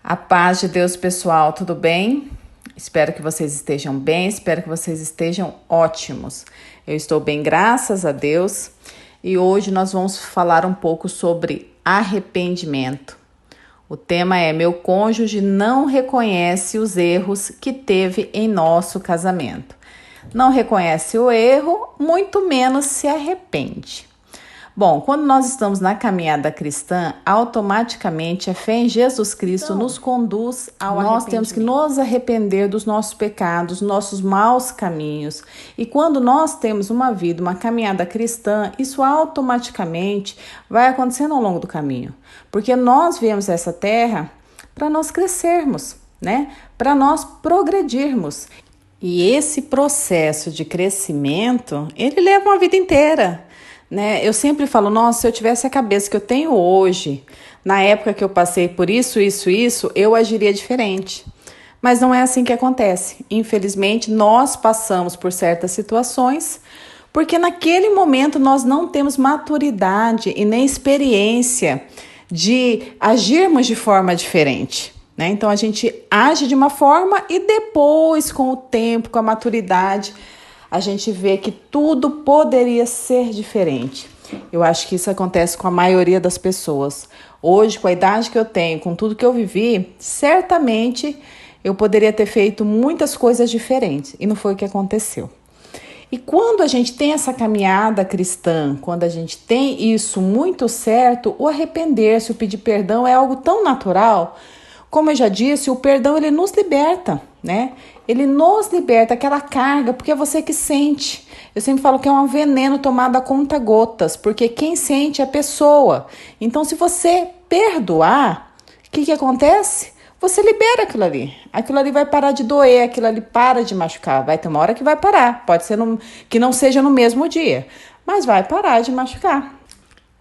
A paz de Deus, pessoal, tudo bem? Espero que vocês estejam bem, espero que vocês estejam ótimos. Eu estou bem, graças a Deus, e hoje nós vamos falar um pouco sobre arrependimento. O tema é: meu cônjuge não reconhece os erros que teve em nosso casamento. Não reconhece o erro, muito menos se arrepende. Bom, quando nós estamos na caminhada cristã, automaticamente a fé em Jesus Cristo nos conduz ao arrependimento. Nós temos que nos arrepender dos nossos pecados, nossos maus caminhos. E quando nós temos uma vida, uma caminhada cristã, isso automaticamente vai acontecendo ao longo do caminho. Porque nós viemos a essa terra para nós crescermos, né? Para nós progredirmos. E esse processo de crescimento, ele leva uma vida inteira. Né? Eu sempre falo, nossa, se eu tivesse a cabeça que eu tenho hoje, na época que eu passei por isso, eu agiria diferente. Mas não é assim que acontece. Infelizmente, nós passamos por certas situações, porque naquele momento nós não temos maturidade e nem experiência de agirmos de forma diferente. Né? Então, a gente age de uma forma e depois, com o tempo, com a maturidade, a gente vê que tudo poderia ser diferente. Eu acho que isso acontece com a maioria das pessoas. Hoje, com a idade que eu tenho, com tudo que eu vivi, certamente eu poderia ter feito muitas coisas diferentes. E não foi o que aconteceu. E quando a gente tem essa caminhada cristã, quando a gente tem isso muito certo, o arrepender-se, o pedir perdão é algo tão natural. Como eu já disse, o perdão ele nos liberta, né? Ele nos liberta aquela carga, porque é você que sente. Eu sempre falo que é um veneno tomado a conta-gotas, porque quem sente é a pessoa. Então, se você perdoar, o que acontece? Você libera aquilo ali. Aquilo ali vai parar de doer, aquilo ali para de machucar. Vai ter uma hora que vai parar. Pode ser que não seja no mesmo dia, mas vai parar de machucar.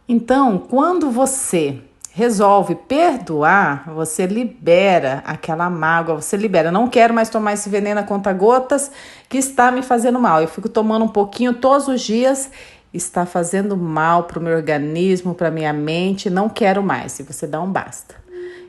Então, quando você resolve perdoar, você libera aquela mágoa, você libera. Não quero mais tomar esse veneno a conta-gotas que está me fazendo mal. Eu fico tomando um pouquinho todos os dias, está fazendo mal para o meu organismo, para a minha mente, não quero mais. E você dá um basta.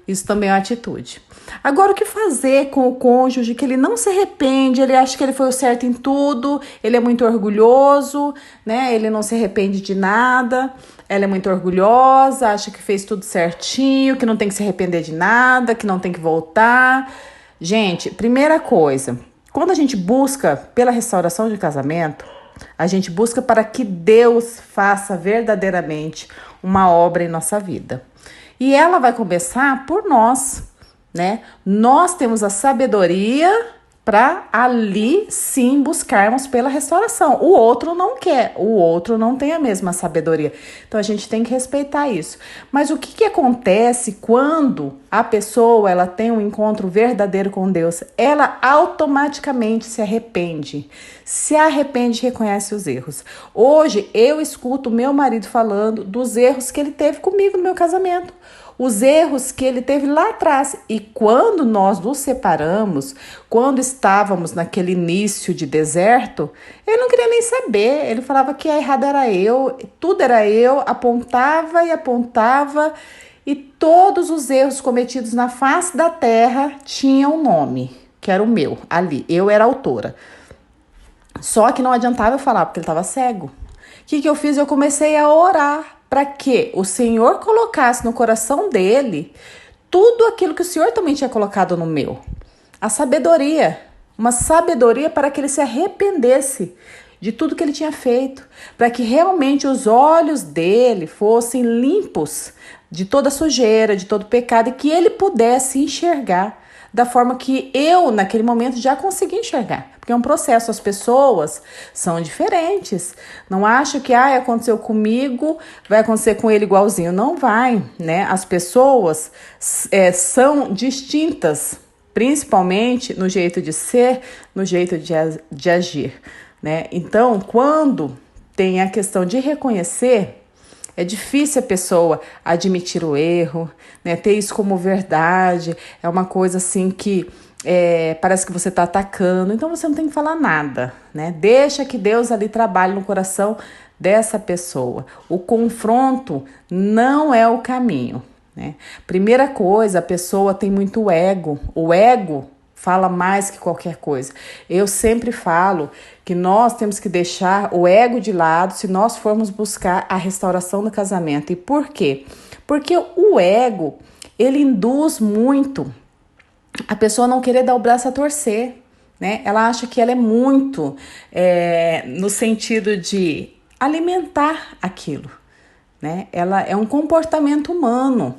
Isso também é uma atitude. Agora, o que fazer com o cônjuge que ele não se arrepende, ele acha que ele foi o certo em tudo, ele é muito orgulhoso, né? Ele não se arrepende de nada, ela é muito orgulhosa, acha que fez tudo certinho, que não tem que se arrepender de nada, que não tem que voltar. Gente, primeira coisa, quando a gente busca pela restauração de casamento, a gente busca para que Deus faça verdadeiramente uma obra em nossa vida. E ela vai começar por nós, né? Nós temos a sabedoria para ali sim buscarmos pela restauração. O outro não quer, o outro não tem a mesma sabedoria. Então a gente tem que respeitar isso. Mas o que acontece quando a pessoa ela tem um encontro verdadeiro com Deus? Ela automaticamente se arrepende. Se arrepende e reconhece os erros. Hoje eu escuto meu marido falando dos erros que ele teve comigo no meu casamento. Os erros que ele teve lá atrás. E quando nós nos separamos, quando estávamos naquele início de deserto, ele não queria nem saber. Ele falava que a errada era eu, tudo era eu, apontava e apontava. E todos os erros cometidos na face da terra tinham um nome, que era o meu, ali. Eu era a autora. Só que não adiantava eu falar, porque ele estava cego. O que eu fiz? Eu comecei a orar para que o Senhor colocasse no coração dele tudo aquilo que o Senhor também tinha colocado no meu. A sabedoria, uma sabedoria para que ele se arrependesse de tudo que ele tinha feito, para que realmente os olhos dele fossem limpos de toda sujeira, de todo pecado, e que ele pudesse enxergar da forma que eu, naquele momento, já consegui enxergar. Porque é um processo, as pessoas são diferentes. Não acho que aconteceu comigo, vai acontecer com ele igualzinho. Não vai, né? As pessoas são distintas, principalmente no jeito de ser, no jeito de agir, né? Então, quando tem a questão de reconhecer, é difícil a pessoa admitir o erro, né? Ter isso como verdade. É uma coisa assim que parece que você está atacando. Então você não tem que falar nada, né? Deixa que Deus ali trabalhe no coração dessa pessoa. O confronto não é o caminho. né? Primeira coisa, a pessoa tem muito ego. O ego fala mais que qualquer coisa. Eu sempre falo que nós temos que deixar o ego de lado se nós formos buscar a restauração do casamento. E por quê? Porque o ego, ele induz muito a pessoa a não querer dar o braço a torcer, né? Ela acha que ela é muito no sentido de alimentar aquilo, né? Ela é um comportamento humano.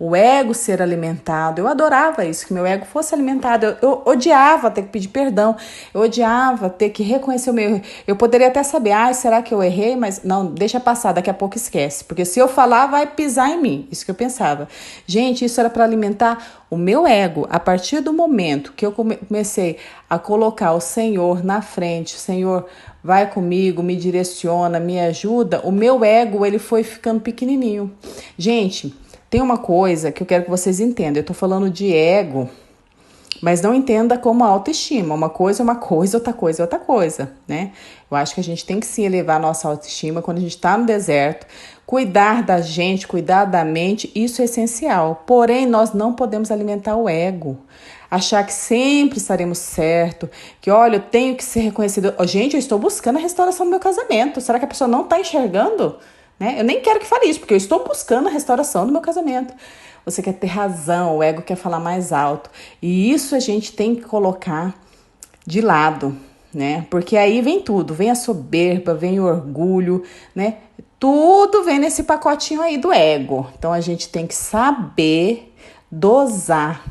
O ego ser alimentado, eu adorava isso, que meu ego fosse alimentado, eu odiava ter que pedir perdão, eu odiava ter que reconhecer o meu erro. Eu poderia até saber, será que eu errei? Mas não, deixa passar, daqui a pouco esquece, porque se eu falar, vai pisar em mim, isso que eu pensava. Gente, isso era para alimentar o meu ego. A partir do momento que eu comecei a colocar o Senhor na frente, o Senhor vai comigo, me direciona, me ajuda, o meu ego, ele foi ficando pequenininho. Gente, tem uma coisa que eu quero que vocês entendam. Eu tô falando de ego, mas não entenda como autoestima. Uma coisa é uma coisa, outra coisa é outra coisa, né? Eu acho que a gente tem que sim elevar a nossa autoestima quando a gente tá no deserto. Cuidar da gente, cuidar da mente, isso é essencial. Porém, nós não podemos alimentar o ego. Achar que sempre estaremos certo, que olha, eu tenho que ser reconhecido. Gente, eu estou buscando a restauração do meu casamento. Será que a pessoa não tá enxergando? Né? Eu nem quero que fale isso, porque eu estou buscando a restauração do meu casamento. Você quer ter razão, o ego quer falar mais alto. E isso a gente tem que colocar de lado, né? Porque aí vem tudo, vem a soberba, vem o orgulho, né? Tudo vem nesse pacotinho aí do ego. Então a gente tem que saber dosar.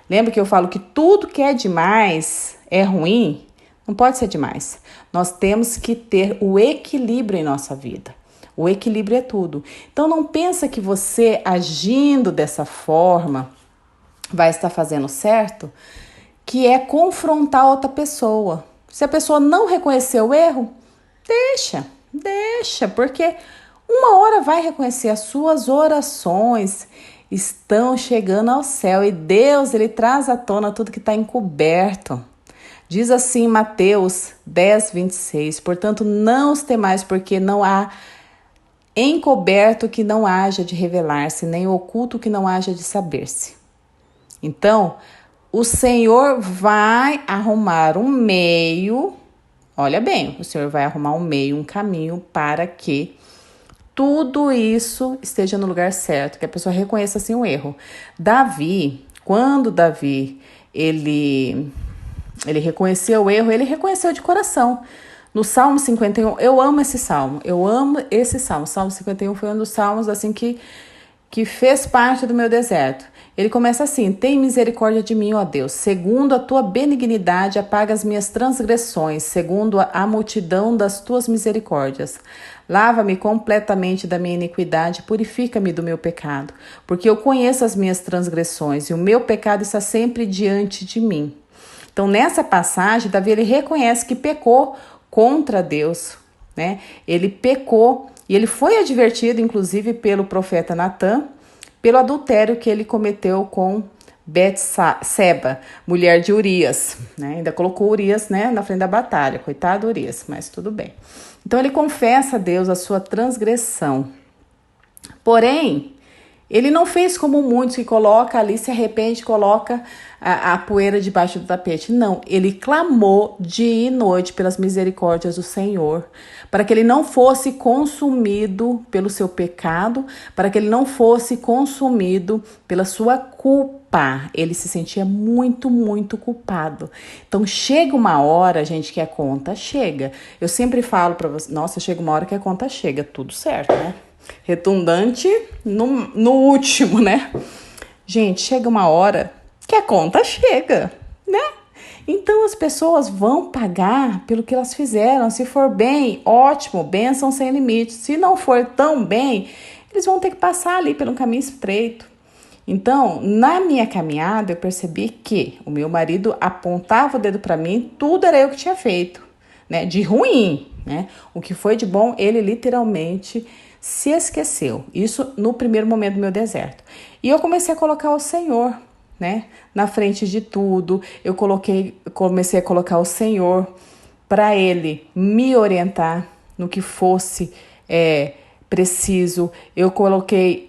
Lembra que eu falo que tudo que é demais é ruim? Não pode ser demais. Nós temos que ter o equilíbrio em nossa vida. O equilíbrio é tudo. Então não pensa que você agindo dessa forma vai estar fazendo certo, que é confrontar outra pessoa. Se a pessoa não reconhecer o erro, deixa, porque uma hora vai reconhecer. As suas orações estão chegando ao céu e Deus, ele traz à tona tudo que está encoberto. Diz assim Mateus 10:26, portanto não os temais, porque não há encoberto que não haja de revelar-se, nem oculto que não haja de saber-se. Então, o Senhor vai arrumar um meio, olha bem, o Senhor vai arrumar um meio, um caminho para que tudo isso esteja no lugar certo, que a pessoa reconheça assim o erro. Davi, quando Davi, ele reconheceu o erro, ele reconheceu de coração. No Salmo 51, eu amo esse salmo. O Salmo 51 foi um dos salmos assim que fez parte do meu deserto. Ele começa assim: tem misericórdia de mim, ó Deus, segundo a tua benignidade apaga as minhas transgressões, segundo a multidão das tuas misericórdias. Lava-me completamente da minha iniquidade, purifica-me do meu pecado, porque eu conheço as minhas transgressões e o meu pecado está sempre diante de mim. Então, nessa passagem, Davi ele reconhece que pecou contra Deus, né? Ele pecou e ele foi advertido, inclusive, pelo profeta Natã, pelo adultério que ele cometeu com Betseba, mulher de Urias, né? Ainda colocou Urias, né, na frente da batalha, coitado Urias, mas tudo bem. Então ele confessa a Deus a sua transgressão. Porém, ele não fez como muitos que coloca ali, se arrepende, coloca a poeira debaixo do tapete. Não, ele clamou dia e noite pelas misericórdias do Senhor, para que ele não fosse consumido pelo seu pecado, para que ele não fosse consumido pela sua culpa. Ele se sentia muito, muito culpado. Então chega uma hora, gente, que a conta chega. Eu sempre falo para você, nossa, chega uma hora que a conta chega, tudo certo, né? Redundante no último, né? Gente, chega uma hora que a conta chega, né? Então as pessoas vão pagar pelo que elas fizeram. Se for bem, ótimo, bênção sem limites. Se não for tão bem, eles vão ter que passar ali pelo caminho estreito. Então, na minha caminhada, eu percebi que o meu marido apontava o dedo para mim, tudo era eu que tinha feito, né? De ruim, né? O que foi de bom, ele literalmente se esqueceu. Isso no primeiro momento do meu deserto. E eu comecei a colocar o Senhor, né, na frente de tudo. Eu comecei a colocar o Senhor para ele me orientar no que fosse preciso. Eu coloquei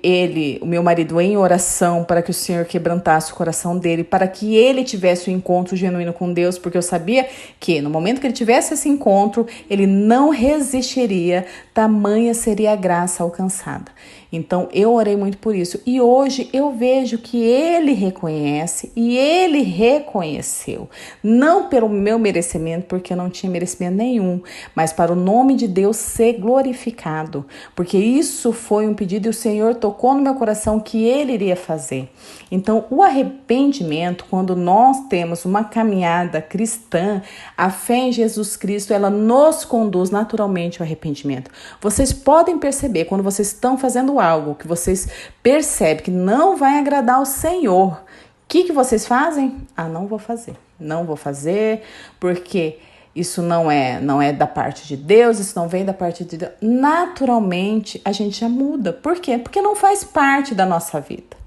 o meu marido, em oração para que o Senhor quebrantasse o coração dele, para que ele tivesse um encontro genuíno com Deus, porque eu sabia que no momento que ele tivesse esse encontro, ele não resistiria, tamanha seria a graça alcançada. Então, eu orei muito por isso. E hoje eu vejo que ele reconhece e ele reconheceu. Não pelo meu merecimento, porque eu não tinha merecimento nenhum, mas para o nome de Deus ser glorificado. Porque isso foi um pedido e o Senhor tocou no meu coração que ele iria fazer. Então, o arrependimento, quando nós temos uma caminhada cristã, a fé em Jesus Cristo, ela nos conduz naturalmente ao arrependimento. Vocês podem perceber, quando vocês estão fazendo algo que vocês percebem que não vai agradar ao Senhor, o que vocês fazem? Não vou fazer. Não vou fazer, porque isso não é da parte de Deus, isso não vem da parte de Deus. Naturalmente, a gente já muda. Por quê? Porque não faz parte da nossa vida.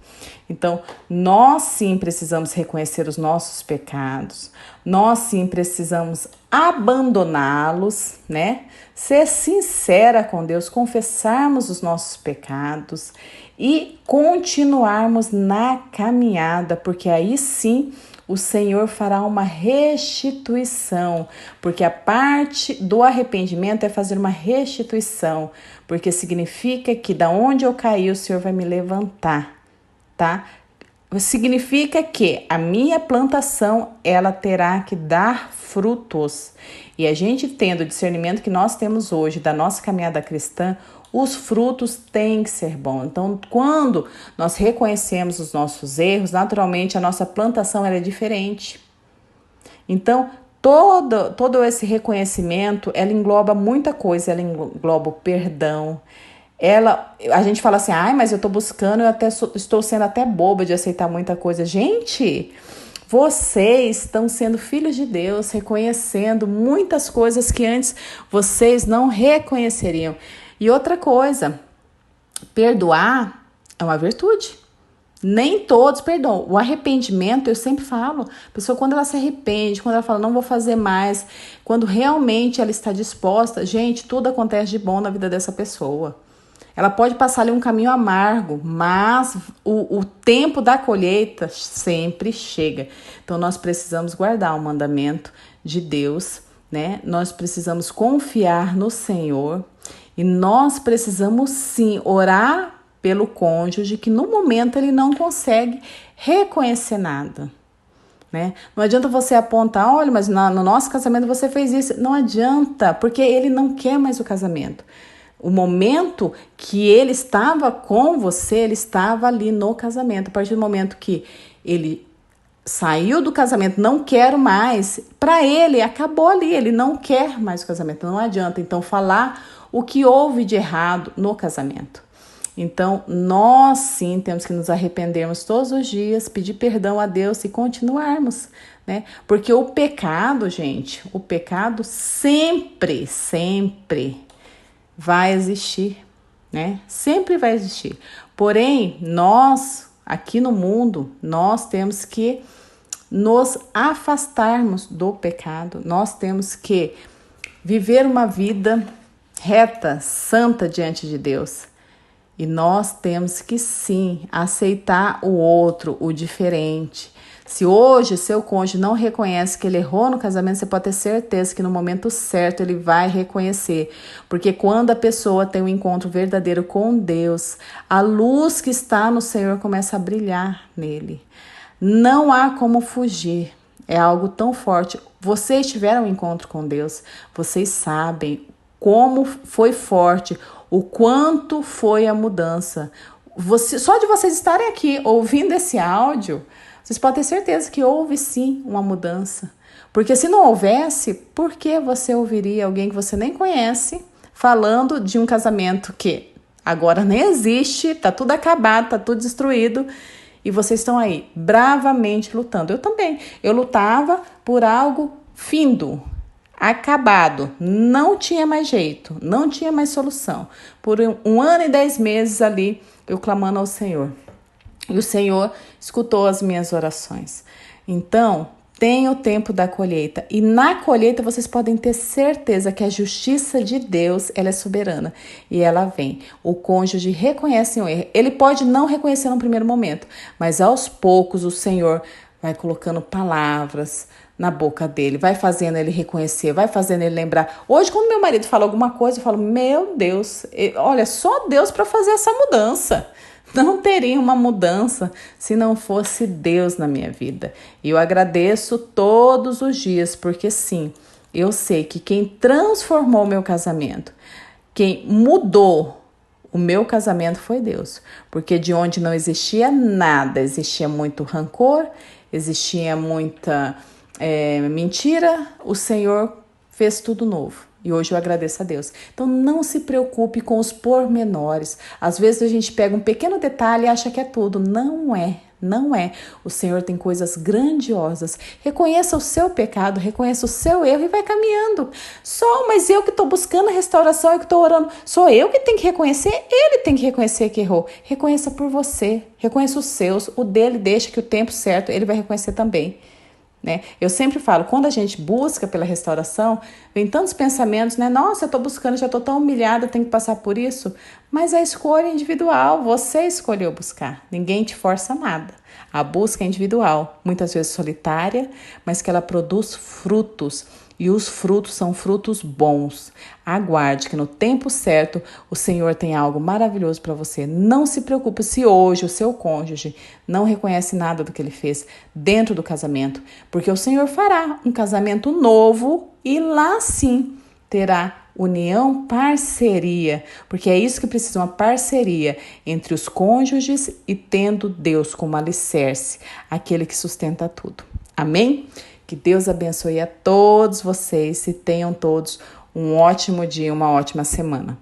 Então, nós sim precisamos reconhecer os nossos pecados, nós sim precisamos abandoná-los, né? Ser sincera com Deus, confessarmos os nossos pecados e continuarmos na caminhada, porque aí sim o Senhor fará uma restituição, porque a parte do arrependimento é fazer uma restituição, porque significa que da onde eu caí o Senhor vai me levantar. Tá? Significa que a minha plantação, ela terá que dar frutos. E a gente tendo o discernimento que nós temos hoje da nossa caminhada cristã, os frutos têm que ser bons. Então, quando nós reconhecemos os nossos erros, naturalmente a nossa plantação ela é diferente. Então, todo esse reconhecimento, ela engloba muita coisa, ela engloba o perdão. A gente fala assim, mas eu tô buscando, estou sendo até boba de aceitar muita coisa. Gente, vocês estão sendo filhos de Deus, reconhecendo muitas coisas que antes vocês não reconheceriam. E outra coisa, perdoar é uma virtude. Nem todos perdoam. O arrependimento, eu sempre falo, a pessoa quando ela se arrepende, quando ela fala não vou fazer mais, quando realmente ela está disposta, gente, tudo acontece de bom na vida dessa pessoa. Ela pode passar ali um caminho amargo, mas o tempo da colheita sempre chega. Então, nós precisamos guardar o mandamento de Deus, né? Nós precisamos confiar no Senhor e nós precisamos, sim, orar pelo cônjuge que no momento ele não consegue reconhecer nada. Né? Não adianta você apontar, olha, mas no nosso casamento você fez isso. Não adianta, porque ele não quer mais o casamento. O momento que ele estava com você, ele estava ali no casamento. A partir do momento que ele saiu do casamento, não quero mais, para ele acabou ali, ele não quer mais o casamento. Não adianta, então, falar o que houve de errado no casamento. Então, nós sim temos que nos arrependermos todos os dias, pedir perdão a Deus e continuarmos, né? Porque o pecado, gente, o pecado sempre vai existir, né? Sempre vai existir. Porém, nós, aqui no mundo, nós temos que nos afastarmos do pecado. Nós temos que viver uma vida reta, santa diante de Deus. E nós temos que sim aceitar o outro, o diferente. Se hoje seu cônjuge não reconhece que ele errou no casamento, você pode ter certeza que no momento certo ele vai reconhecer. Porque quando a pessoa tem um encontro verdadeiro com Deus, a luz que está no Senhor começa a brilhar nele. Não há como fugir. É algo tão forte. Vocês tiveram um encontro com Deus, vocês sabem como foi forte, o quanto foi a mudança. Só de vocês estarem aqui ouvindo esse áudio, vocês podem ter certeza que houve sim uma mudança. Porque se não houvesse, por que você ouviria alguém que você nem conhece falando de um casamento que agora nem existe, tá tudo acabado, tá tudo destruído, e vocês estão aí bravamente lutando? Eu também. Eu lutava por algo findo, acabado, não tinha mais jeito, não tinha mais solução. Por 1 ano e 10 meses ali, eu clamando ao Senhor. E o Senhor escutou as minhas orações. Então, Tem o tempo da colheita. E na colheita vocês podem ter certeza que a justiça de Deus, ela é soberana. E ela vem. O cônjuge reconhece o erro. Ele pode não reconhecer no primeiro momento, mas aos poucos o Senhor vai colocando palavras na boca dele, vai fazendo ele reconhecer, vai fazendo ele lembrar. Hoje, quando meu marido fala alguma coisa, eu falo, meu Deus, olha, só Deus para fazer essa mudança. Não teria uma mudança se não fosse Deus na minha vida. E eu agradeço todos os dias, porque sim, eu sei que quem transformou o meu casamento, quem mudou o meu casamento foi Deus. Porque de onde não existia nada, existia muito rancor, existia muita mentira, o Senhor fez tudo novo. E hoje eu agradeço a Deus. Então não se preocupe com os pormenores. Às vezes a gente pega um pequeno detalhe e acha que é tudo. Não é. Não é. O Senhor tem coisas grandiosas. Reconheça o seu pecado, reconheça o seu erro e vai caminhando. Mas eu que estou buscando a restauração, eu que estou orando. Sou eu que tenho que reconhecer, ele tem que reconhecer que errou. Reconheça por você, reconheça os seus. O dele deixa que o tempo certo ele vai reconhecer também. Né? Eu sempre falo, quando a gente busca pela restauração, vem tantos pensamentos, né? Nossa, eu tô buscando, já tô tão humilhada, tenho que passar por isso. Mas a escolha é individual, você escolheu buscar, ninguém te força nada. A busca é individual, muitas vezes solitária, mas que ela produz frutos. E os frutos são frutos bons. Aguarde que no tempo certo o Senhor tem algo maravilhoso para você. Não se preocupe se hoje o seu cônjuge não reconhece nada do que ele fez dentro do casamento, porque o Senhor fará um casamento novo e lá sim terá união, parceria, porque é isso que precisa, uma parceria entre os cônjuges e tendo Deus como alicerce, aquele que sustenta tudo. Amém? Que Deus abençoe a todos vocês e tenham todos um ótimo dia, uma ótima semana.